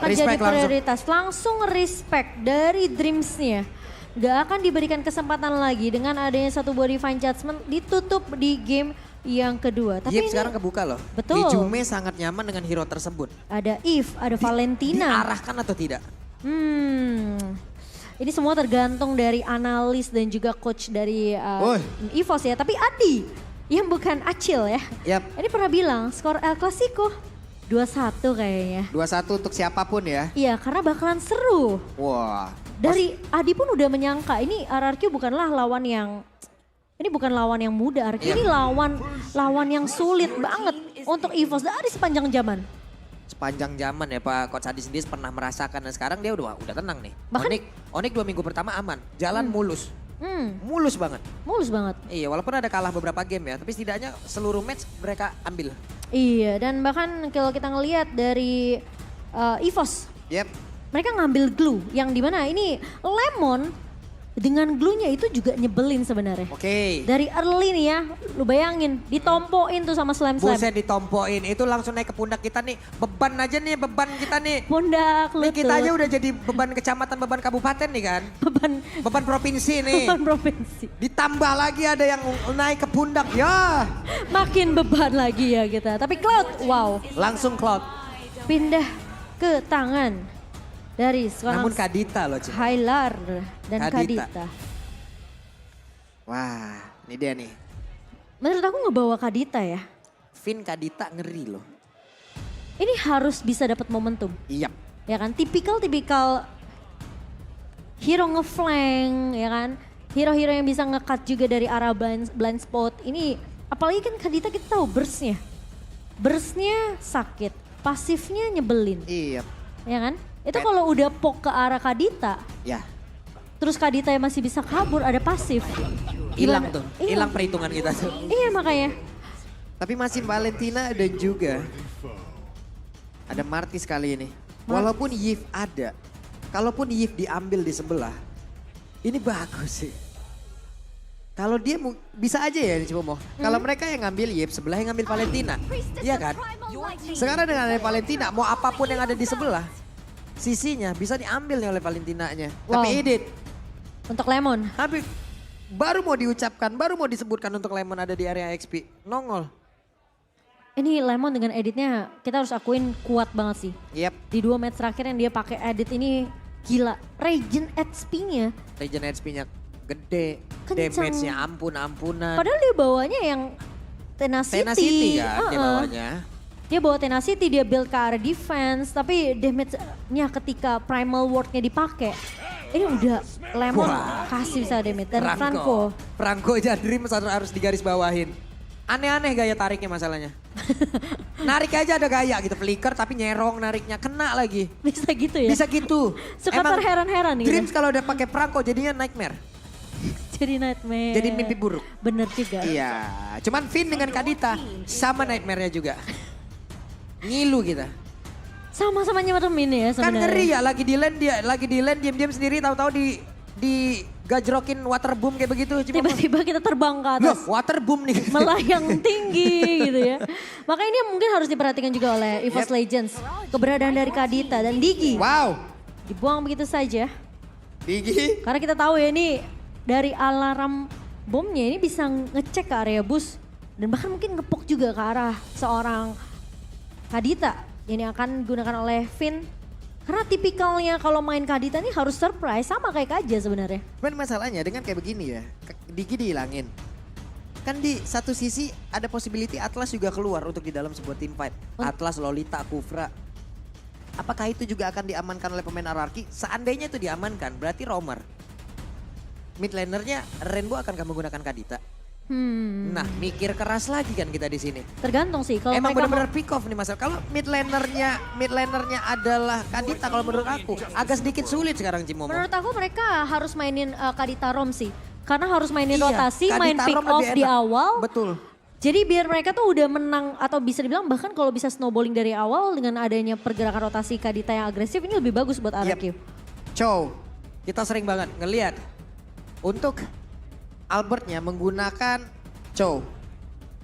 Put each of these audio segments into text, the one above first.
jadi Respect langsung. prioritas. Langsung respect dari Dreams-nya. Gak akan diberikan kesempatan lagi dengan adanya satu buah Divine Judgment ditutup di game yang kedua. Tapi Yip ini sekarang kebuka loh. Betul. Nijume sangat nyaman dengan hero tersebut. ada Eve, ada Valentina. Diarahkan atau tidak? Ini semua tergantung dari analis dan juga coach dari EVOS ya. Tapi Adi yang bukan Acil ya. Yap. Ini pernah bilang skor El Clasico 2-1 kayaknya. 2-1 untuk siapapun ya. Iya karena bakalan seru. Wah. Dari Adi pun udah menyangka ini RRQ bukanlah lawan yang bukan lawan yang mudah, RRQ ini lawan yang sulit banget untuk EVOS dari sepanjang zaman. Sepanjang zaman ya Pak Coach Adi sendiri pernah merasakan dan sekarang dia udah tenang nih. Bahkan- Onik 2 minggu pertama aman, jalan mulus. Mulus banget. Mulus banget. Iya walaupun ada kalah beberapa game ya, tapi setidaknya seluruh match mereka ambil. Iya dan bahkan kalau kita ngelihat dari EVOS, Yep. mereka ngambil glue yang dimana ini Lemon dengan glue-nya itu juga nyebelin sebenarnya. Oke. Dari early nih ya, lu bayangin ditompoin tuh sama Slam. Buset ditompoin, itu langsung naik ke pundak kita nih. Beban aja nih, beban kita nih. Pundak Nih lutut. kita aja udah jadi beban kecamatan, beban kabupaten nih kan. Beban provinsi nih. beban provinsi. Ditambah lagi ada yang naik ke pundak, ya. Makin beban lagi ya kita. Tapi Cloud, wow, Langsung Cloud. pindah ke tangan dari seorang Namun Kadita loh Cik. Hylar dan Kadita. Kadita. Wah, ini dia nih. Menurut aku ngebawa Kadita ya. Vin Kadita ngeri loh. Ini harus bisa dapat momentum. Iya. Ya kan, tipikal hero ngeflank ya kan. Hero-hero yang bisa nge-cut juga dari arah blind spot. Ini apalagi kan Kadita kita tahu burstnya. Burstnya sakit, pasifnya nyebelin. Iya. Ya kan? Itu kalau udah poke ke arah Kadita, Ya. terus Kadita yang masih bisa kabur ada pasif. Hilang tuh, Iya. hilang perhitungan kita tuh. Iya makanya. Tapi masih Valentina dan juga ada Martis kali ini. Walaupun Yif ada, kalaupun Yif diambil di sebelah, ini bagus sih. Kalau dia bisa aja ya Cipomo. Kalau mereka yang ngambil Yif, sebelah yang ngambil Valentina. Iya kan? Sekarang dengan ada Valentina, mau apapun yang ada di sebelah, sisinya bisa diambil nih oleh Valentinanya. Wow. Tapi edit, Untuk Lemon. tapi baru mau diucapkan, baru mau disebutkan untuk Lemon ada di area XP. Nongol. Ini Lemon dengan editnya kita harus akuin kuat banget sih. Yap, Di 2 match terakhir yang dia pakai edit ini gila. Regen HP-nya. Regen HP-nya gede, Kencang. damage-nya ampunan. Padahal dia bawanya yang Tenacity. Tenacity kan dia Uh-uh. bawanya. Dia bawa Tenacity, dia build ke arah defense. Tapi damage-nya ketika Primal Ward-nya dipakai. Ini udah Lemon Wah. kasih bisa damage. Dan Franco. Franco aja Dream harus digaris bawahin. Aneh-aneh gaya tariknya masalahnya. Narik aja ada gaya gitu, flicker tapi nyerong nariknya, kena lagi. Bisa gitu ya? Bisa gitu. Suka terheran-heran gitu. Dreams kalau udah pakai Franco jadinya nightmare. Jadi nightmare. Jadi mimpi buruk. Bener juga. Iya, cuman Vin dengan Kadita sama nightmare-nya juga. Ngilu kita. Sama-sama nyemerin ya Kan sebenarnya. ngeri ya lagi di land diam-diam sendiri tahu-tahu di gajrokin water boom kayak begitu. Tiba-tiba kita terbang ke Loh, atas. water boom nih. Melayang tinggi gitu ya. Makanya ini mungkin harus diperhatikan juga oleh EVOS Legends. Keberadaan dari Kadita dan Digi. Wow, Dibuang begitu saja. Digi. Karena kita tahu ya ini dari alarm bomnya ini bisa ngecek ke area bus. Dan bahkan mungkin ngepok juga ke arah seorang Kadita. Yang akan digunakan oleh Vin. Karena tipikalnya kalau main Kadita ini harus surprise sama kayak Kaja sebenarnya. Cuman masalahnya dengan kayak begini ya, Digi dihilangin. Kan di satu sisi ada possibility Atlas juga keluar untuk di dalam sebuah team fight. Atlas, Lolita, Kufra. Apakah itu juga akan diamankan oleh pemain RRQ? Seandainya itu diamankan, berarti Romer. Mid lanernya Rainbow akankah menggunakan Kadita? Nah, mikir keras lagi kan kita di sini. Tergantung sih. Kalau Emang mereka benar-benar pick off nih Mas. Kalau mid lanernya adalah Kadita kalau menurut aku agak sedikit sulit sekarang Cimomo. menurut aku mereka harus mainin Kadita Rom sih. Karena harus mainin Iya, rotasi, main Kadita pick Rom off lebih di enak. awal. Betul. Jadi biar mereka tuh udah menang atau bisa dibilang bahkan kalau bisa snowballing dari awal dengan adanya pergerakan rotasi Kadita yang agresif ini lebih bagus buat RRQ. Chow, kita sering banget ngelihat untuk Albertnya menggunakan Chow.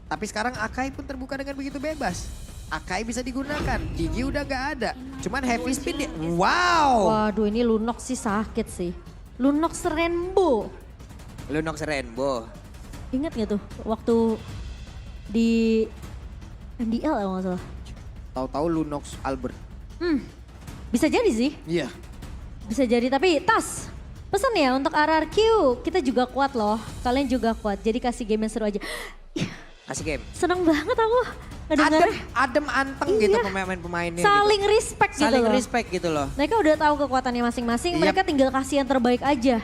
Tapi sekarang Akai pun terbuka dengan begitu bebas. Akai bisa digunakan, Digi udah gak ada. Cuman heavy spin dia, wow. Waduh ini Lunox sih sakit sih. Lunox Rainbow. Lunox Rainbow. Ingat gak tuh waktu di MDL ya nggak salah. Tahu-tahu Lunox Albert. Bisa jadi sih. Iya. Bisa jadi tapi Tas. Pesan ya untuk RRQ kita juga kuat loh. Kalian juga kuat jadi kasih game yang seru aja. Kasih game. Seneng banget aku ngedengarnya. Adem anteng Iya. gitu pemain-pemainnya. Saling gitu. respect gitu Saling loh. respect gitu loh. Mereka udah tahu kekuatannya masing-masing, Yap. mereka tinggal kasih yang terbaik aja.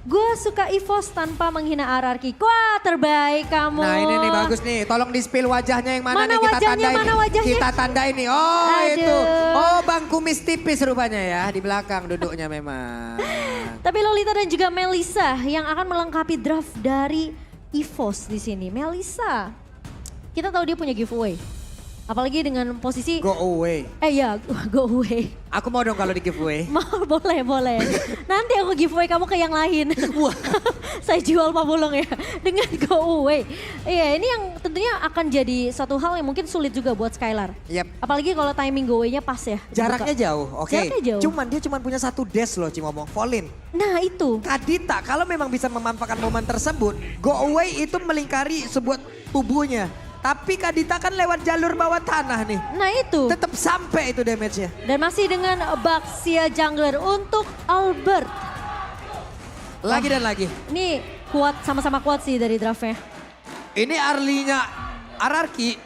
Gue suka EVOS tanpa menghina RRQ. Wah terbaik kamu. Nah ini nih bagus nih, tolong di spill wajahnya yang mana, Mana nih kita wajahnya, tandain. mana wajahnya? Kita tandain nih, oh Aduh. itu. Oh Bang Kumis tipis rupanya ya, di belakang duduknya memang. Tapi Lolita dan juga Melissa yang akan melengkapi draft dari EVOS di sini. Melissa, kita tahu dia punya giveaway. Apalagi dengan posisi, Go away. ya go away. Aku mau dong kalau di giveaway. Mau boleh. Nanti aku giveaway kamu ke yang lain. Saya jual pabulong ya dengan go away. Iya ini yang tentunya akan jadi satu hal yang mungkin sulit juga buat Skylar. Yap. Apalagi kalau timing go away-nya pas ya. Jaraknya dibuka. jauh, oke. Jaraknya jauh. Cuman dia cuma punya satu dash loh Cimomong, Volin. Nah itu. Kadita kalau memang bisa memanfaatkan momen tersebut, go away itu melingkari sebuah tubuhnya. Tapi Kadita kan lewat jalur bawah tanah nih. Nah itu. Tetap sampai itu damage-nya. Dan masih dengan Baxia Jungler untuk Albert. Lagi dan lagi. Ini kuat, sama-sama kuat sih dari draftnya. Ini Arlinya Ararki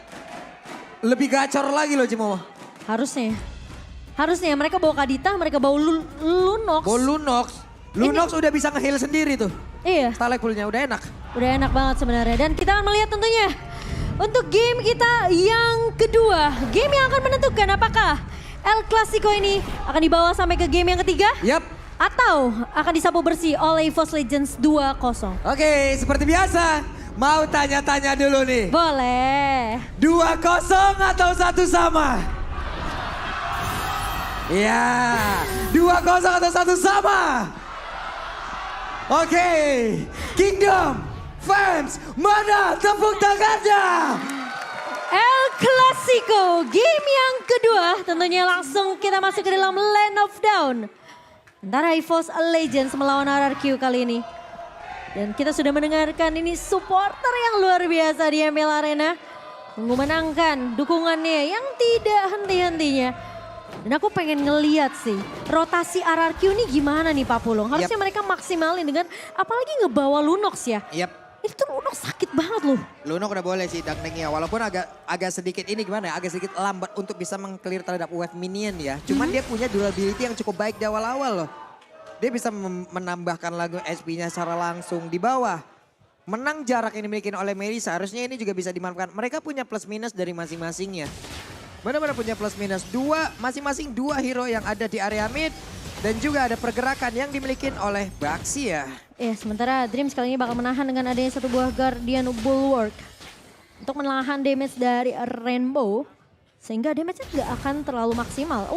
lebih gacor lagi loh Cimomo. Harusnya mereka bawa Kadita, mereka bawa Lunox. Bawa Lunox. Lunox udah bisa nge-heal sendiri tuh. Iya, Starlight Pool-nya udah enak. udah enak banget sebenarnya. Dan kita akan melihat tentunya untuk game kita yang kedua. Game yang akan menentukan apakah El Clasico ini akan dibawa sampai ke game yang ketiga. Yap. Atau akan disapu bersih oleh EVOS Legends 2-0. Oke, seperti biasa. Mau tanya-tanya dulu nih. Boleh. 2-0 atau 1 sama? Ya, 2-0 atau 1 sama? Oke, Kingdom fans, mana tepuk tangannya? El Clasico, game yang kedua. Tentunya langsung kita masuk ke dalam Land of Down. Antara EVOS Legends melawan RRQ kali ini. Dan kita sudah mendengarkan ini supporter yang luar biasa di ML Arena. Mengumenangkan dukungannya yang tidak henti-hentinya. Dan aku pengen ngeliat sih rotasi RRQ ini gimana nih Pak Pulung. Harusnya mereka maksimalin dengan apalagi ngebawa Lunox ya. Yap. Itu Lunox sakit banget loh. Lunox udah boleh sih Dangdengnya, walaupun agak sedikit ini gimana ya, agak sedikit lambat untuk bisa meng-clear terhadap wave minion ya. Cuman dia punya durability yang cukup baik di awal-awal loh. Dia bisa menambahkan lagu SP-nya secara langsung di bawah. Menang jarak yang dimiliki oleh Melissa, harusnya ini juga bisa dimanfaatkan. Mereka punya plus minus dari masing-masingnya. Benar-benar punya plus minus. Masing-masing dua hero yang ada di area mid. Dan juga ada pergerakan yang dimiliki oleh Baxia. Sementara Dreams kali ini bakal menahan dengan adanya satu buah Guardian Bulwark. Untuk menahan damage dari Rainbow. Sehingga damage-nya nggak akan terlalu maksimal.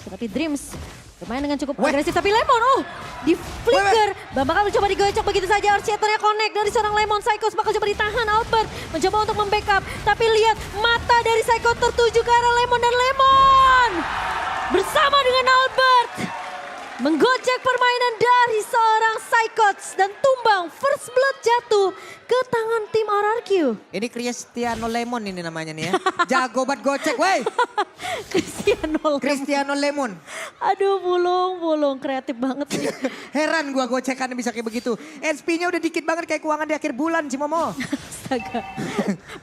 Tapi Dreams bermain dengan cukup agresif. Tapi Lemon, di flicker. Bakal mencoba digocok begitu saja. Archeternya connect dari seorang Lemon. Psycho bakal coba ditahan. Albert mencoba untuk membackup. Tapi lihat mata dari Psycho tertuju ke arah Lemon. Dan Lemon bersama dengan Albert menggocek permainan dari seorang Psychots dan tumbang first blood jatuh ke tangan tim RRQ. Ini Cristiano Lemon ini namanya nih ya. Jago banget gocek wey. Cristiano Lemon. Aduh Pulung kreatif banget. Heran gua gocekan bisa kayak begitu. SP-nya udah dikit banget kayak keuangan di akhir bulan Cimomo. Astaga.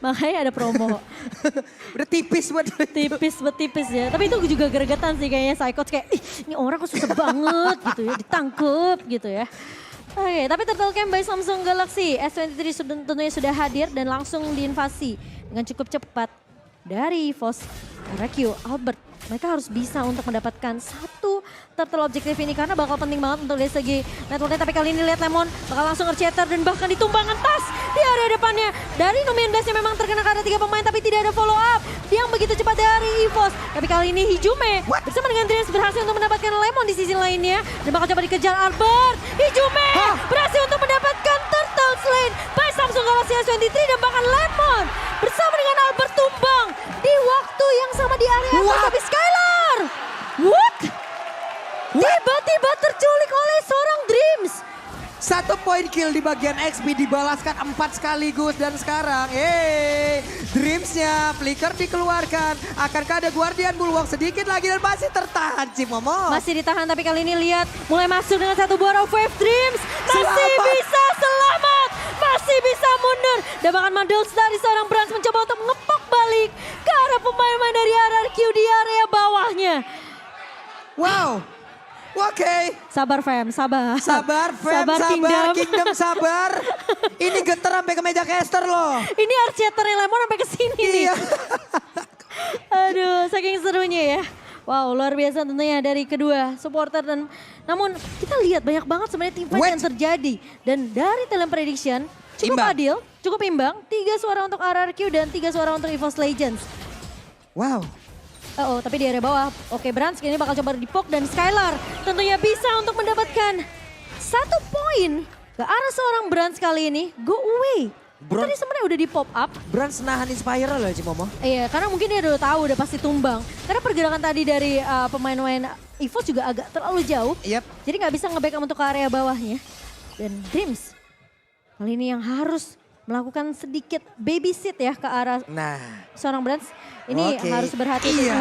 Makanya ada promo. Udah tipis buat Tipis ya. Tapi itu juga gregetan sih kayaknya Psychots kayak ini orang kok susah banget gitu ya. Ditangkep gitu ya. Oke, tapi Turtle Camp by Samsung Galaxy S23 tentunya sudah hadir dan langsung diinvasi dengan cukup cepat dari EVOS RRQ Albert. Mereka harus bisa untuk mendapatkan satu turtle objektif ini karena bakal penting banget untuk dari segi networknya. Tapi kali ini lihat Lemon bakal langsung nge-chatter dan bahkan ditumbangkan tas di area depannya. Dari Numian Blast yang memang terkena karena 3 pemain tapi tidak ada follow up yang begitu cepat dari EVOS. Tapi kali ini Hijume bersama dengan Dreams berhasil untuk mendapatkan Lemon di sisi lainnya. Dan bakal coba dikejar Albert. Hijume berhasil untuk mendapatkan turtle slain by Samsung Galaxy S23 dan bahkan Lemon bersama dengan Albert tumbang di waktu yang sama di area atas. Tapi Skylar Tiba-tiba terculik oleh seorang Dreams. 1 poin kill di bagian XP dibalaskan 4 sekaligus dan sekarang Dreamsnya flicker dikeluarkan. Akankah ada Guardian Bulwark sedikit lagi dan masih tertahan Cimomo. Masih ditahan tapi kali ini lihat mulai masuk dengan satu buah wave Dreams. Masih Selamat. bisa selamat. Masih bisa mundur. Dan bahkan Mandels dari seorang Brans mencoba untuk ngepok balik ke arah pemain-pemain dari RRQ di area bawahnya. Wow. Oke. Sabar fam, sabar. Sabar, Fam, sabar, Kingdom sabar. Ini getar sampai ke meja caster loh. Ini Archeternya Lemon sampai ke sini nih. Iya. Aduh, saking serunya ya. Wow, luar biasa tentunya dari kedua supporter dan namun kita lihat banyak banget sebenarnya team fight yang terjadi dan dari Talent Prediction cukup Imbang. adil, cukup imbang. 3 suara untuk RRQ dan 3 suara untuk EVOS Legends. Wow. Oh, tapi di area bawah. Oke, Brans ini bakal coba dipok dan Skylar tentunya bisa untuk mendapatkan 1 poin ke arah seorang Brans kali ini. Go away. Tadi sebenarnya udah di pop up. Brans nahan Inspiral loh Cimomo. Iya, karena mungkin dia udah tahu udah pasti tumbang. Karena pergerakan tadi dari pemain-pemain EVOS juga agak terlalu jauh. Yep. Jadi nggak bisa nge-backup untuk ke area bawahnya. Dan Dreams kali ini yang harus melakukan sedikit babysit ya ke arah Nah. seorang Brans. Ini Oke. harus berhati-hati. Iya.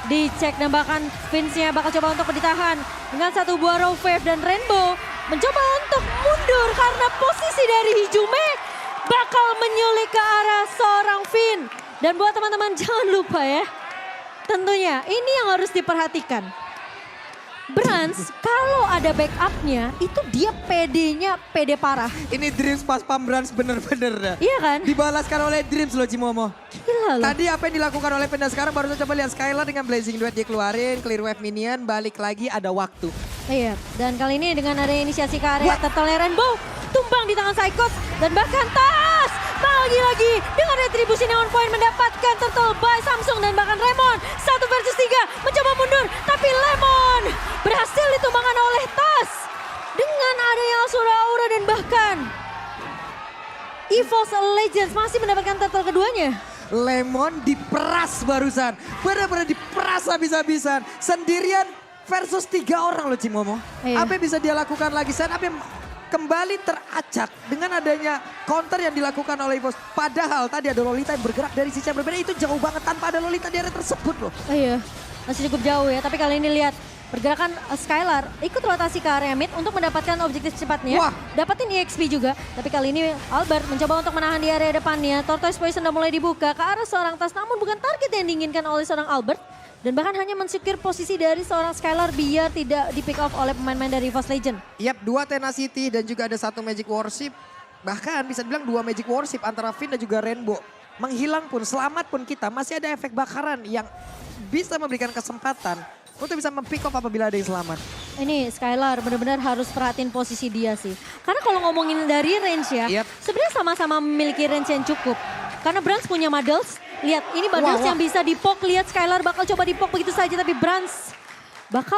Dicek dan bahkan Vince-nya bakal coba untuk ditahan dengan 1 buah Raw Wave dan Rainbow mencoba untuk mundur karena posisi dari Hijume bakal menyulik ke arah seorang Vin. Dan buat teman-teman jangan lupa ya, tentunya ini yang harus diperhatikan. Brans kalau ada backupnya itu dia PD-nya PD parah. Ini Dreams pas pam Brans bener-bener dah. Iya kan? Dibalaskan oleh Dreams loh Cimomo. Gila loh. Tadi apa yang dilakukan oleh Penda sekarang baru saja coba lihat Skylar dengan Blazing Duet dia keluarin. Clear wave minion balik lagi ada waktu. Iya, dan kali ini dengan ada inisiasi ke area Turtle Rainbow, tumbang di tangan Psychos dan bahkan Tas lagi-lagi dengan retribusi Neon Point mendapatkan Turtle by Samsung dan bahkan Lemon 1 versus 3 mencoba mundur tapi Lemon berhasil ditumbangkan oleh Tas dengan adanya Asura Aura dan bahkan EVOS Legends masih mendapatkan Turtle keduanya. Lemon diperas barusan. Benar-benar diperas habis-habisan. Sendirian versus 3 orang loh Cimomo. Iya. Apa yang bisa dia lakukan lagi? Saat apa yang kembali teracak dengan adanya counter yang dilakukan oleh EVOS. Padahal tadi ada Lolita yang bergerak dari sisi yang berbeda. Itu jauh banget tanpa ada Lolita di area tersebut loh. Iya, masih cukup jauh ya. Tapi kali ini lihat pergerakan Skylar ikut rotasi ke area mid untuk mendapatkan objektif cepatnya. Wah. Dapatin EXP juga. Tapi kali ini Albert mencoba untuk menahan di area depannya. Tortoise Poison sudah mulai dibuka ke arah seorang Tas. Namun bukan target yang diinginkan oleh seorang Albert. Dan bahkan hanya mensecure posisi dari seorang Skylar biar tidak di pick off oleh pemain-pemain dari EVOS Legend. Yap, 2 Tenacity dan juga ada 1 Magic Worship. Bahkan bisa dibilang 2 Magic Worship antara Finn dan juga Rainbow. Menghilang pun, selamat pun kita masih ada efek bakaran yang bisa memberikan kesempatan untuk bisa mempick off apabila ada yang selamat. Ini Skylar benar-benar harus perhatiin posisi dia sih. Karena kalau ngomongin dari range ya, Yep. sebenarnya sama-sama memiliki range yang cukup. Karena Brans punya Muddles, lihat ini Muddles Wah. yang bisa dipok, lihat Skylar bakal coba dipok begitu saja tapi Brans bakal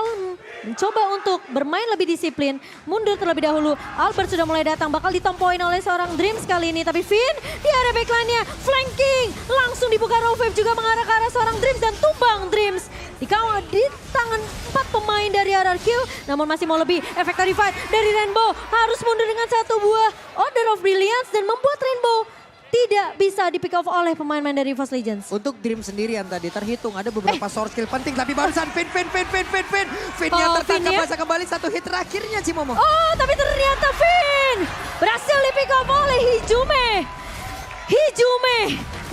mencoba untuk bermain lebih disiplin, mundur terlebih dahulu. Albert sudah mulai datang, bakal ditompoin oleh seorang Dreams kali ini. Tapi Finn di area backline-nya, flanking. Langsung dibuka Raw Wave juga mengarah ke arah seorang Dreams dan tumbang Dreams. Dikawal di tangan 4 pemain dari RRQ, namun masih mau lebih. Efek tadi fight dari Rainbow harus mundur dengan 1 buah Order of Brilliance dan membuat Rainbow tidak bisa di pick off oleh pemain-pemain dari EVOS Legends. Untuk Dream sendirian tadi terhitung ada beberapa source skill penting. Tapi barusan Finn-nya Oh, tertangkap Finn ya? masa kembali 1 hit terakhirnya Cimomo. Oh, tapi ternyata Finn berhasil di pick off oleh Hijume. Hijume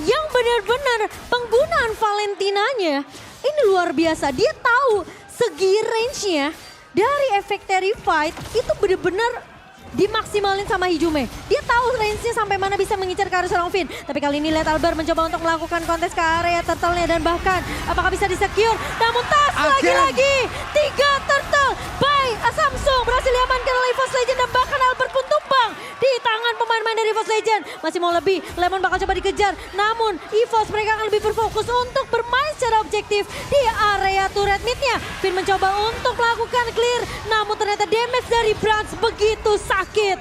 yang benar-benar penggunaan Valentinanya ini luar biasa. Dia tahu segi range-nya dari efek Terrified itu benar-benar dimaksimalin sama Hijume. Dia tahu range-nya sampai mana bisa mengincar ke arah seorang Finn. Tapi kali ini lihat Albert mencoba untuk melakukan kontes ke area turtle-nya dan bahkan apakah bisa disecure. Namun Tas lagi-lagi 3 turtle by Samsung berhasil diamankan oleh EVOS Legend dan bahkan Albert pun tumbang di tangan pemain-pemain dari EVOS Legend. Masih mau lebih, Lemon bakal coba dikejar. Namun EVOS mereka akan lebih berfokus untuk bermain secara objektif di area turret mid-nya. Finn mencoba untuk melakukan clear, namun ternyata damage dari Brans begitu sakit.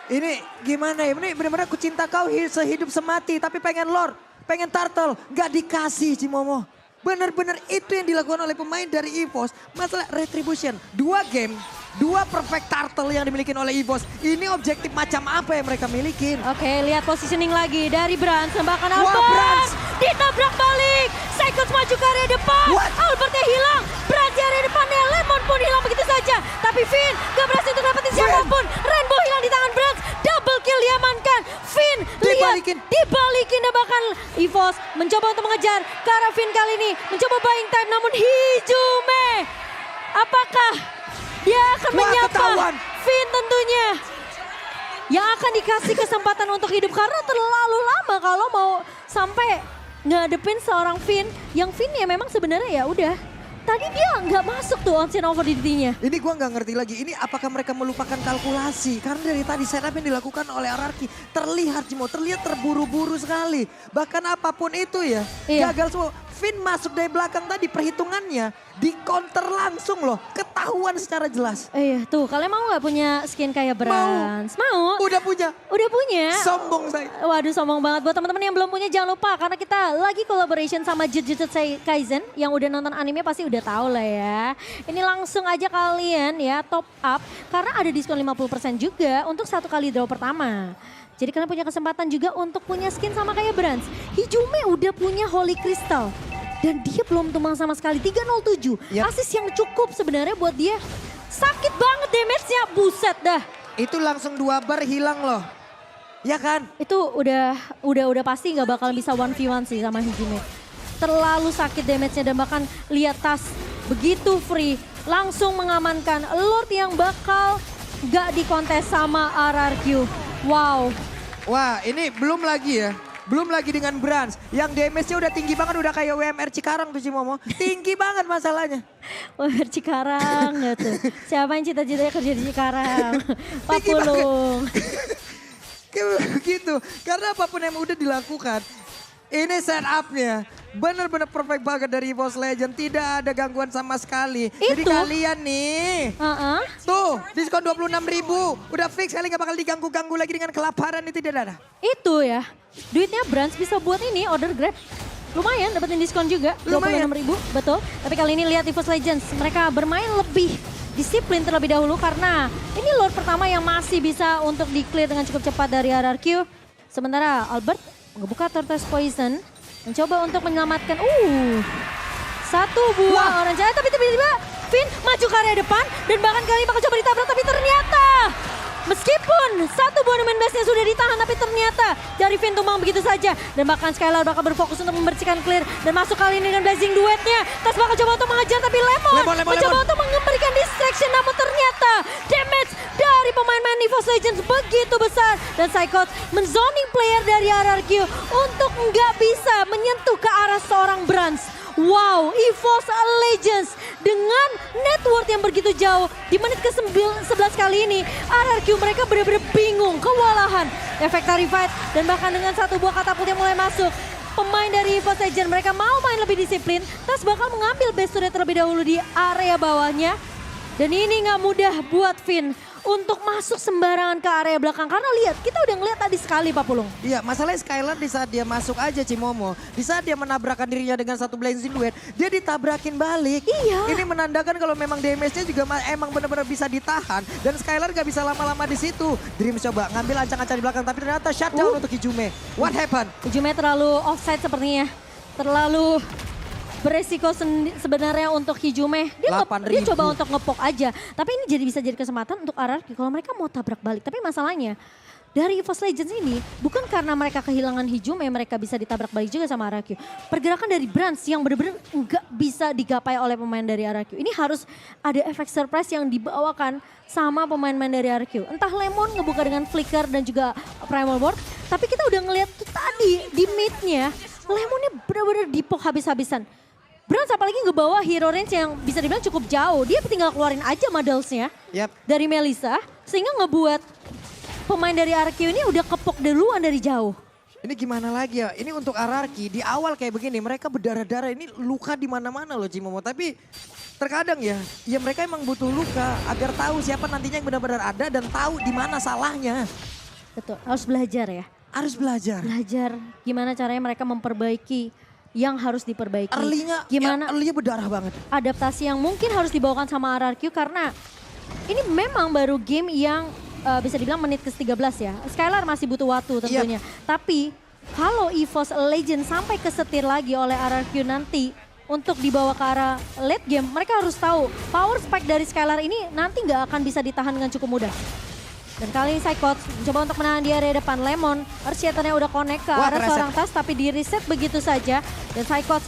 Ini gimana ya? Ini benar-benar aku cinta kau sehidup semati. Tapi pengen Lord, pengen Turtle. Gak dikasih Cimomo. Benar-benar itu yang dilakukan oleh pemain dari EVOS. Masalah retribution, 2 game, 2 perfect turtle yang dimiliki oleh EVOS. Ini objektif macam apa yang mereka miliki? Oke, lihat positioning lagi dari Brans. Tembakan Wah, Albert. Brans. Ditabrak balik. Cycles maju ke area depan. What? Albertnya hilang. Brans di area depannya. Lemon pun hilang begitu saja. Tapi Finn gak berhasil untuk dapetin siapapun. Rainbow hilang di tangan Brans. Double kill diamankan. Finn Dibalikin. lihat. Dibalikin dan bahkan EVOS mencoba untuk mengejar ke arah Finn kali ini. Mencoba buying time namun Hijume. Apakah dia akan Wah, menyapa ketahuan. Finn tentunya? Yang akan dikasih kesempatan untuk hidup karena terlalu lama kalau mau sampai ngadepin seorang Finn. Yang Finn ya memang sebenarnya ya udah. Tadi dia nggak masuk tuh on scene over-nya. Ini gua nggak ngerti lagi, ini apakah mereka melupakan kalkulasi? Karena dari tadi setup yang dilakukan oleh RRQ terlihat Cimo, terlihat terburu-buru sekali. Bahkan apapun itu ya, Iya. gagal semua. Finn masuk dari belakang tadi perhitungannya di counter langsung loh, ketahuan secara jelas. Iya tuh kalian mau nggak punya skin kayak Brans? Mau? Udah punya, Udah punya? sombong saya. Waduh sombong banget buat teman-teman yang belum punya jangan lupa karena kita lagi collaboration sama Jujutsu Kaisen yang udah nonton anime pasti udah tahu lah ya. Ini langsung aja kalian ya top up karena ada diskon 50% juga untuk 1 kali draw pertama. Jadi kalian punya kesempatan juga untuk punya skin sama kayak Brans. Hijume udah punya Holy Crystal dan dia belum tumbang sama sekali 307. Yap. Asis yang cukup sebenarnya buat dia. Sakit banget damage-nya, buset dah. Itu langsung 2 bar hilang loh. Ya kan? Itu udah pasti nggak bakal bisa 1v1 sih sama Hijume. Terlalu sakit damage-nya dan bahkan lihat tas begitu free langsung mengamankan Lord yang bakal nggak dikontes sama RRQ. Wow. Wah ini belum lagi ya. Belum lagi dengan Brans yang damage-nya udah tinggi banget, udah kayak WMR Cikarang tuh Cimomo. Tinggi banget masalahnya. Wah Cikarang nggak tuh? Siapa yang cita-citanya kerja di Cikarang? Pak Tinggi banget. Pulung. Kayak begitu. Karena apapun yang udah dilakukan, ini setupnya bener-bener perfect banget dari EVOS Legend. Tidak ada gangguan sama sekali. Jadi Itu. kalian nih, Heeh. tuh diskon 26.000. Udah fix kali gak bakal diganggu-ganggu lagi dengan kelaparan, itu tidak ada. Itu ya. Duitnya Brans bisa buat ini order Grab. Lumayan dapetin diskon juga. Lumayan. 26.000 betul. Tapi kali ini lihat EVOS Legends. Mereka bermain lebih disiplin terlebih dahulu karena ini Lord pertama yang masih bisa untuk di-clear dengan cukup cepat dari RRQ. Sementara Albert ngebuka Tortoise Poison. Mencoba untuk menyelamatkan. Satu buah orange. Tapi tiba-tiba Finn maju ke area depan. Dan bahkan kali ini bakal coba ditabrak. Tapi ternyata meskipun satu buah main base-nya sudah ditahan. Tapi ternyata dari Finn tumbang begitu saja. Dan bahkan Skylar bakal berfokus untuk membersihkan clear. Dan masuk kali ini dengan blazing duetnya. Tas bakal coba untuk mengejar. Tapi Lemon mencoba untuk memberikan distraction. Namun ternyata damage dari pemain-pemain EVOS Legends begitu besar. Dan Psychos menzoning player dari RRQ untuk nggak bisa menyentuh ke arah seorang Brans. Wow, EVOS Legends dengan net worth yang begitu jauh. Di menit ke-11 kali ini, RRQ mereka benar-benar bingung, kewalahan. Efek Tarified dan bahkan dengan satu buah katapult yang mulai masuk. Pemain dari EVOS Legends mereka mau main lebih disiplin. Tas bakal mengambil base turret terlebih dahulu di area bawahnya. Dan ini nggak mudah buat Finn untuk masuk sembarangan ke area belakang. Karena lihat, kita udah ngeliat tadi sekali Pak Pulung. Iya, masalahnya Skylar di saat dia masuk aja Cimomo, di saat dia menabrakkan dirinya dengan satu blazing duet, dia ditabrakin balik. Iya. Ini menandakan kalau memang damage-nya juga emang benar-benar bisa ditahan dan Skylar gak bisa lama-lama di situ. Dream coba ngambil ancang-ancang di belakang tapi ternyata shutdown untuk Hijume. What happened? Hijume terlalu offside sepertinya. Terlalu beresiko sebenarnya untuk Hijume. Dia 8.000. coba untuk ngepok aja. Tapi ini bisa jadi kesempatan untuk RRQ kalau mereka mau tabrak balik. Tapi masalahnya dari EVOS Legends ini bukan karena mereka kehilangan Hijume mereka bisa ditabrak balik juga sama RRQ. Pergerakan dari Brans yang benar-benar nggak bisa digapai oleh pemain dari RRQ. Ini harus ada efek surprise yang dibawakan sama pemain-pemain dari RRQ. Entah Lemon ngebuka dengan flicker dan juga primal ward. Tapi kita udah ngeliat tuh tadi di mid-nya Lemonnya benar-benar dipok habis-habisan. Brans apalagi ngebawa hero range yang bisa dibilang cukup jauh. Dia tinggal keluarin aja modelsnya Yap. dari Melissa. Sehingga ngebuat pemain dari RRQ ini udah kepok duluan dari jauh. Ini gimana lagi ya? Ini untuk RRQ di awal kayak begini mereka berdarah-darah, ini luka di mana-mana loh Cimomo. Tapi terkadang ya mereka emang butuh luka agar tahu siapa nantinya yang benar-benar ada dan tahu di mana salahnya. Betul, harus belajar ya. Harus belajar. Belajar gimana caranya mereka memperbaiki yang harus diperbaiki. Early-nya berdarah banget. Adaptasi yang mungkin harus dibawakan sama RRQ karena ini memang baru game yang bisa dibilang menit ke-13 ya. Skylar masih butuh waktu tentunya. Tapi kalau EVOS Legend sampai kesetir lagi oleh RRQ nanti untuk dibawa ke arah late game, mereka harus tahu power spike dari Skylar ini nanti nggak akan bisa ditahan dengan cukup mudah. Dan kali ini Psychots mencoba untuk menahan di area depan. Lemon, Earthshatternya udah connect ke arah seorang Tas tapi di reset begitu saja. Dan Psychots,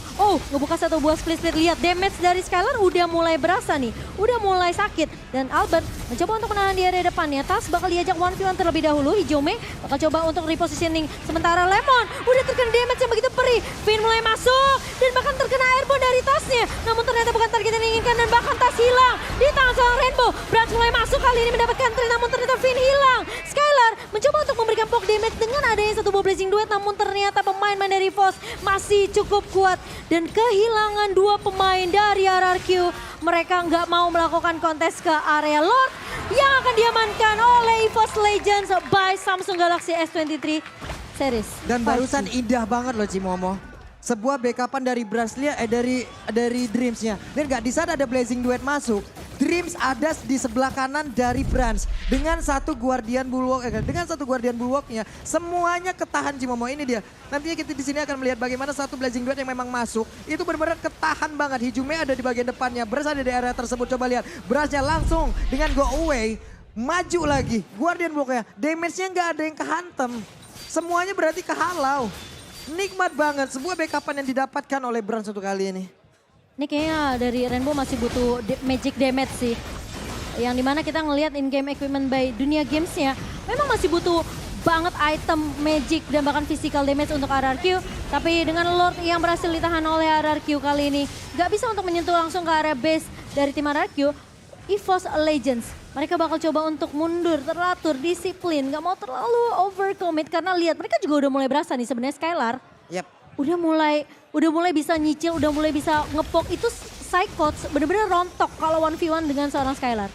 ngebuka satu buah split-split. Lihat damage dari Skylar udah mulai berasa nih. Udah mulai sakit. Dan Albert mencoba untuk menahan di area depannya. Tas bakal diajak 1v1 terlebih dahulu. Hijaume bakal coba untuk repositioning. Sementara Lemon udah terkena damage yang begitu perih. Finn mulai masuk dan bahkan terkena airborne dari Tasnya. Namun ternyata bukan target yang diinginkan dan bahkan Tas hilang di tangan seorang Rainbow. Branch mulai masuk kali ini mendapatkan trade namun ternyata Finn hilang. Skylar mencoba untuk memberikan poke damage dengan adanya satu buah blazing duet namun ternyata pemain-pemain dari EVOS masih cukup kuat. Dan kehilangan dua pemain dari RRQ. Mereka nggak mau melakukan kontes ke area Lord yang akan diamankan oleh EVOS Legends by Samsung Galaxy S23 series. Dan barusan indah banget loh Cimomo. Sebuah backupan dari Braslia, dari Dreams-nya. Dan gak di saat ada Blazing Duet masuk, Dreams ada di sebelah kanan dari Branch. Dengan satu Guardian Bulwark-nya, semuanya ketahan Cimomo. Ini dia. Nantinya kita di sini akan melihat bagaimana satu Blazing Duet yang memang masuk. Itu benar-benar ketahan banget. Hijume ada di bagian depannya, Branch ada di area tersebut. Coba lihat, Branch-nya langsung dengan go away. Maju lagi, Guardian Bulwark-nya. Damage-nya gak ada yang kehantem. Semuanya berarti kehalau. Nikmat banget, sebuah backupan yang didapatkan oleh Branch untuk kali ini. Ini kayaknya dari Rainbow masih butuh magic damage sih. Yang dimana kita ngelihat in-game equipment by Dunia Games-nya memang masih butuh banget item magic dan bahkan physical damage untuk RRQ. Tapi dengan Lord yang berhasil ditahan oleh RRQ kali ini, gak bisa untuk menyentuh langsung ke area base dari tim RRQ. EVOS Legends, mereka bakal coba untuk mundur, teratur, disiplin, gak mau terlalu overcommit karena lihat mereka juga udah mulai berasa nih sebenarnya Skylar. Yap. Udah mulai bisa nyicil, udah mulai bisa ngepok. Itu Psychots bener-bener rontok kalau 1v1 dengan seorang Skylar.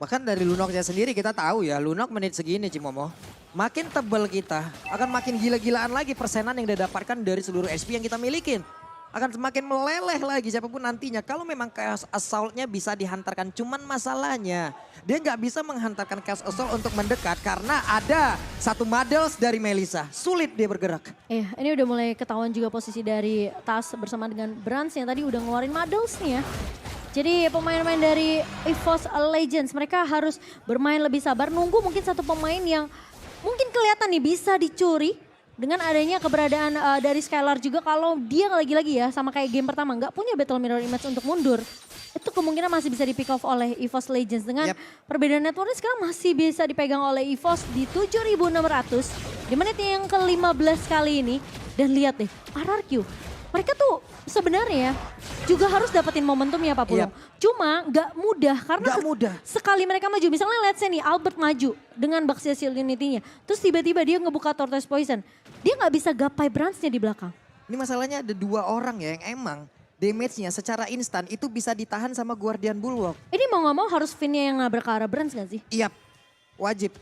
Bahkan dari Lunoknya sendiri kita tahu ya, Lunok menit segini Cimomo. Makin tebal kita, akan makin gila-gilaan lagi persenan yang didapatkan dari seluruh SP yang kita milikin. Akan semakin meleleh lagi siapapun nantinya. Kalau memang Chaos Assault-nya bisa dihantarkan. Cuman masalahnya dia nggak bisa menghantarkan Chaos Assault untuk mendekat. Karena ada satu Muddles dari Melissa. Sulit dia bergerak. Ini udah mulai ketahuan juga posisi dari Tas bersama dengan Branch yang tadi udah ngeluarin Muddles nih ya. Jadi pemain-pemain dari EVOS Legends mereka harus bermain lebih sabar. Nunggu mungkin satu pemain yang mungkin kelihatan nih bisa dicuri. Dengan adanya keberadaan dari Skylar juga kalau dia lagi-lagi ya sama kayak game pertama nggak punya Battle Mirror Image untuk mundur. Itu kemungkinan masih bisa di pick off oleh EVOS Legends dengan perbedaan networknya sekarang masih bisa dipegang oleh EVOS di 7.600 di menit yang ke-15 kali ini. Dan lihat deh RRQ mereka tuh sebenarnya juga harus dapetin momentum ya Pak Pulung. Cuma gak mudah karena sekali mereka maju. Misalnya let's say nih Albert maju dengan Baxia Shield Unity-nya. Terus tiba-tiba dia ngebuka Tortoise Poison. Dia gak bisa gapai Branch-nya di belakang. Ini masalahnya ada dua orang ya yang emang damage-nya secara instan itu bisa ditahan sama Guardian Bulwark. Ini mau gak mau harus Finn-nya yang nabrak ke arah Branch gak sih? Iya, wajib.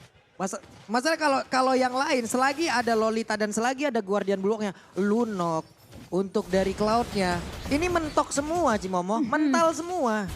Masalah kalau yang lain selagi ada Lolita dan selagi ada Guardian Bulwark-nya, Lunok. Untuk dari Cloud-nya, ini mentok semua Cimomo, mental semua.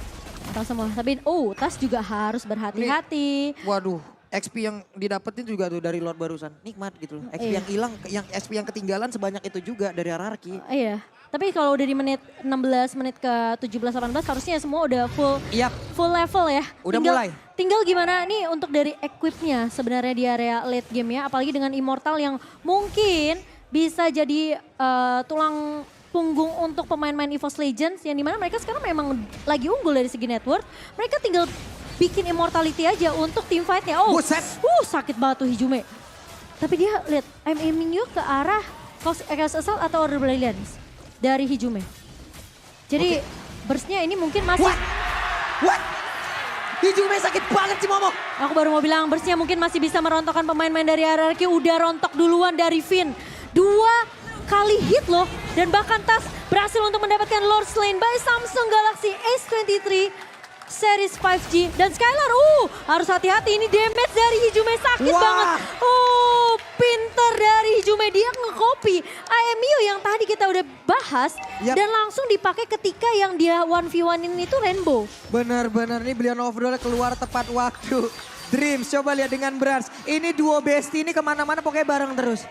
Mental semua, tapi Tas juga harus berhati-hati. Waduh, XP yang didapetin juga tuh dari Lord barusan, nikmat gitu loh. XP yang hilang, yang XP yang ketinggalan sebanyak itu juga dari RRQ. Iya, tapi kalau udah di menit 16, menit ke 17-18 harusnya semua udah full level ya. Udah mulai. Tinggal gimana nih untuk dari equipnya sebenarnya di area late game ya, apalagi dengan Immortal yang mungkin bisa jadi tulang punggung untuk pemain-pemain EVOS Legends yang dimana mereka sekarang memang lagi unggul dari segi network. Mereka tinggal bikin immortality aja untuk team fight-nya. Sakit banget tuh Hijume. Tapi dia lihat I'm aiming you ke arah Chaos Assault atau Order Brilliance dari Hijume. Jadi burst-nya ini mungkin masih... What? Hijume sakit banget sih Momo. Aku baru mau bilang burst-nya mungkin masih bisa merontokkan pemain-pemain dari RRQ. Udah rontok duluan dari Finn. 2 kali hit loh. Dan bahkan Tas berhasil untuk mendapatkan Lord Slain by Samsung Galaxy S23 Series 5G. Dan Skylar harus hati-hati ini damage dari Hijume sakit banget. Pinter dari Hijume, dia nge-copy IMU yang tadi kita udah bahas. Yap. Dan langsung dipakai ketika yang dia 1v1-in itu Rainbow. Benar-benar nih beliau overall keluar tepat waktu. Dreams coba lihat dengan Brans. Ini duo bestie ini kemana-mana pokoknya bareng terus.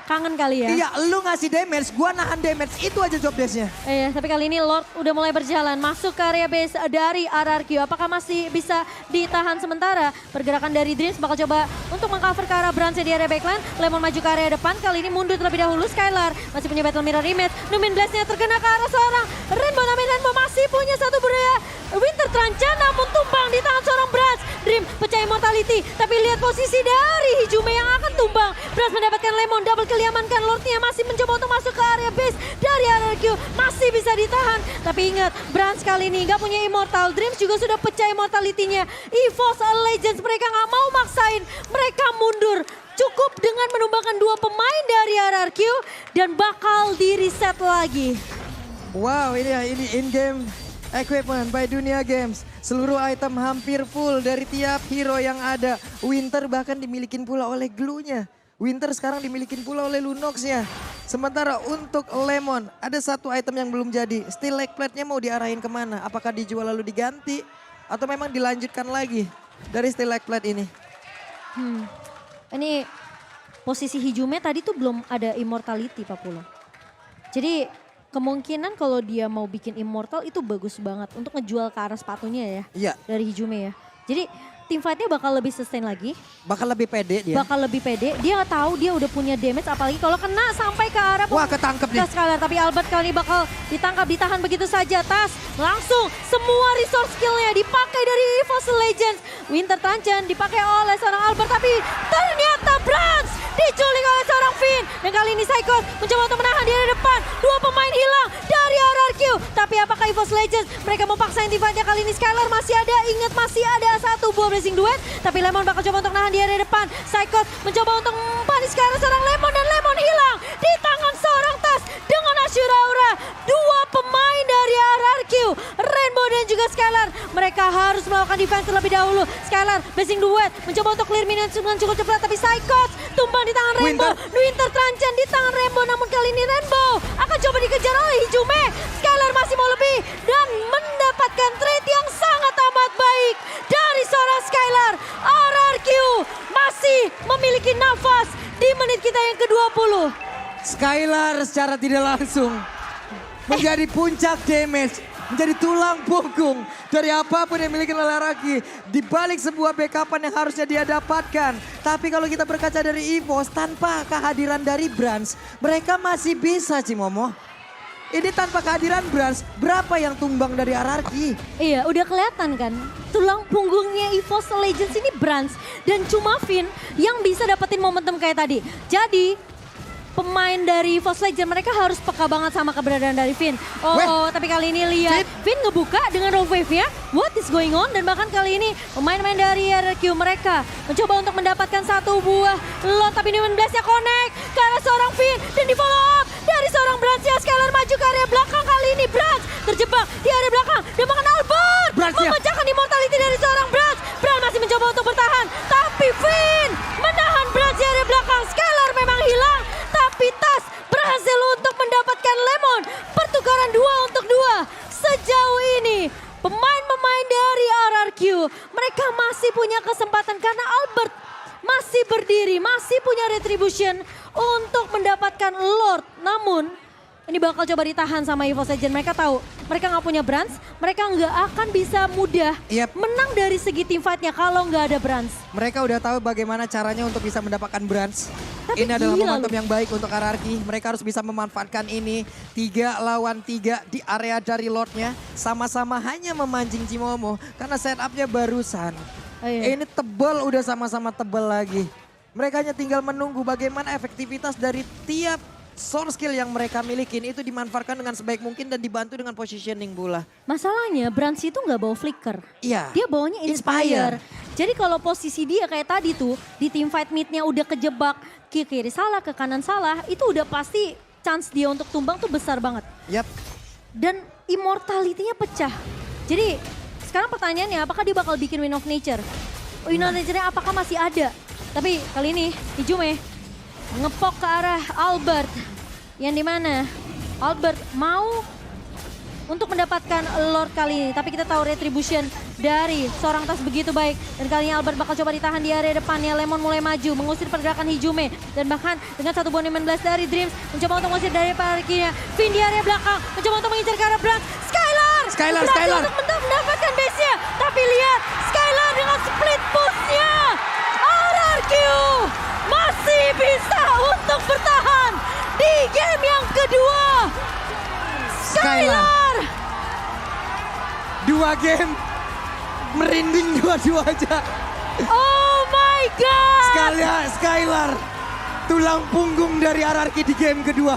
Kangen kali ya. Iya, lu ngasih damage, gua nahan damage. Itu aja job desk-nya. Iya, tapi kali ini Lord udah mulai berjalan masuk ke area base dari RRQ. Apakah masih bisa ditahan sementara? Pergerakan dari Dreams bakal coba untuk mengcover ke arah Brans di area backline. Lemon maju ke area depan, kali ini mundur terlebih dahulu. Skylar masih punya battle mirror image. Numin Blast-nya terkena ke arah seorang Rainbow. Namun Rainbow masih punya satu budaya Winter Trancha, namun tumbang di tangan seorang Brans. Dream pecah immortality, tapi lihat posisi dari Hijume yang akan tumbang. Brans mendapatkan Lemon, double kill diamankan. Lordnya masih mencoba untuk masuk ke area base dari RRQ. Masih bisa ditahan, tapi ingat Brans kali ini nggak punya immortal. Dreams juga sudah pecah immortality-nya. EVOS Legends mereka nggak mau maksain, mereka mundur. Cukup dengan menumbangkan dua pemain dari RRQ dan bakal di reset lagi. Wow, ini in-game equipment by Dunia Games. Seluruh item hampir full dari tiap hero yang ada. Winter bahkan dimilikin pula oleh Glue-nya. Winter sekarang dimilikin pula oleh Lunox-nya. Sementara untuk Lemon ada satu item yang belum jadi. Steel leg plate-nya mau diarahin kemana? Apakah dijual lalu diganti? Atau memang dilanjutkan lagi dari steel leg plate ini? Ini posisi Hijume tadi tuh belum ada immortality Pak Pulo. Jadi kemungkinan kalau dia mau bikin immortal itu bagus banget untuk ngejual ke arah sepatunya ya. Iya. Dari Hijume ya. Jadi team fight-nya bakal lebih sustain lagi. Bakal lebih pede dia. Bakal lebih pede. Dia tahu dia udah punya damage apalagi kalau kena sampai ke arah. Wah, ketangkep nih. Skylar, tapi Albert kali ini bakal ditangkap, ditahan begitu saja. Tas langsung semua resource skill-nya dipakai dari EVOS Legends. Winter Tranchen dipakai oleh seorang Albert, tapi ternyata Brans diculik oleh seorang Finn. Dan kali ini Psychos mencoba untuk menahan di area depan. Dua pemain hilang dari RRQ. Tapi apakah EVOS Legends mereka mau paksain team fight-nya kali ini? Skylar masih ada, ingat masih ada satu buah blessing duet. Tapi Lemon bakal coba untuk nahan di area depan. Psychos mencoba untuk panis ke arah seorang Lemon dan Lemon hilang di tangan seorang Tas dengan Ashura Aura. Dua pemain dari RRQ, Rainbow dan juga Skylar. Mereka harus melakukan defense terlebih dahulu. Skylar blessing duet mencoba untuk clear minion dengan cukup cepat, tapi Psychos tumbang di tangan Rainbow. Winter Tranchen di tangan Rainbow, namun kali ini Rainbow akan coba dikejar oleh Hijume. Skylar masih mau lebih dan mendapatkan trade yang sangat amat baik dari seorang Skylar. RRQ masih memiliki nafas di menit kita yang ke-20. Skylar secara tidak langsung menjadi puncak damage, menjadi tulang punggung dari apapun yang dimiliki oleh Raki. Di balik sebuah backupan yang harusnya dia dapatkan. Tapi kalau kita berkaca dari EVOS, tanpa kehadiran dari Brans, mereka masih bisa Cimomo. Ini tanpa kehadiran Brans, berapa yang tumbang dari RRQ? Iya, udah kelihatan kan. Tulang punggungnya EVOS Legends ini Brans. Dan cuma Finn yang bisa dapetin momentum kayak tadi. Jadi pemain dari EVOS Legends mereka harus peka banget sama keberadaan dari Finn. Tapi kali ini lihat Finn ngebuka dengan Rogue Wave-nya. What is going on? Dan bahkan kali ini pemain-pemain dari RRQ mereka mencoba untuk mendapatkan satu buah lot. Tapi Newman Blast-nya connect ke arah seorang Finn. Dan di follow up dari seorang Brans ya. Skylar maju ke area belakang. Kali ini Brans terjebak di area belakang. Dan bahkan Albert memecahkan immortality dari seorang Brans. Brans masih mencoba untuk bertahan. Tapi Finn menahan Brans di area belakang. Skylar memang hilang. Tapi Tas berhasil untuk mendapatkan Lemon. Pertukaran 2 untuk 2. Sejauh ini pemain-pemain dari RRQ mereka masih punya kesempatan karena Albert masih berdiri, masih punya retribution untuk mendapatkan Lord. Namun ini bakal coba ditahan sama EVOS Legends. Mereka tahu mereka nggak punya Brans, mereka nggak akan bisa mudah menang dari segi team fight-nya kalau nggak ada Brans. Mereka udah tahu bagaimana caranya untuk bisa mendapatkan Brans. Tapi ini adalah gila momentum yang baik untuk RRQ. Mereka harus bisa memanfaatkan ini. 3 lawan 3 di area dari Lordnya. Sama-sama hanya memancing Cimomo karena setupnya barusan. Ini tebal, udah sama-sama tebal lagi. Mereka hanya tinggal menunggu bagaimana efektivitas dari tiap source skill yang mereka miliki itu dimanfaatkan dengan sebaik mungkin dan dibantu dengan positioning pula. Masalahnya Brans itu nggak bawa flicker. Iya. Dia bawanya Inspire. Jadi kalau posisi dia kayak tadi tuh di team fight midnya udah kejebak ke kiri salah, ke kanan salah, itu udah pasti chance dia untuk tumbang tuh besar banget. Yap. Dan immortality-nya pecah. Jadi sekarang pertanyaannya apakah dia bakal bikin Wind of Nature? Wind of Nature-nya apakah masih ada? Tapi kali ini Hijume ngepok ke arah Albert. Yang dimana Albert mau untuk mendapatkan Lord kali ini. Tapi kita tahu retribution dari seorang tas begitu baik. Dan kali ini Albert bakal coba ditahan di area depannya. Lemon mulai maju, mengusir pergerakan Hijume. Dan bahkan dengan satu bonus 19 dari Dreams, mencoba untuk mengusir dari parkirnya. Finn di area belakang, mencoba untuk mengincar ke arah Brand. Skylar berhasil untuk mendapatkan base-nya. Tapi lihat, Skylar dengan split push-nya. RRQ masih bisa untuk bertahan di game yang kedua. Skylar. 2 game merinding dua-duanya. Oh my god. Skylar tulang punggung dari RRQ di game kedua.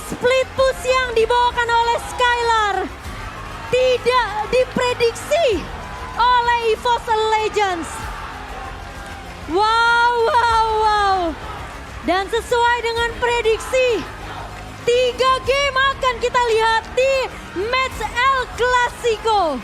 Split push yang dibawakan oleh Skylar tidak diprediksi oleh EVOS Legends. Wow. Dan sesuai dengan prediksi, 3 game akan kita lihat di match El Clasico.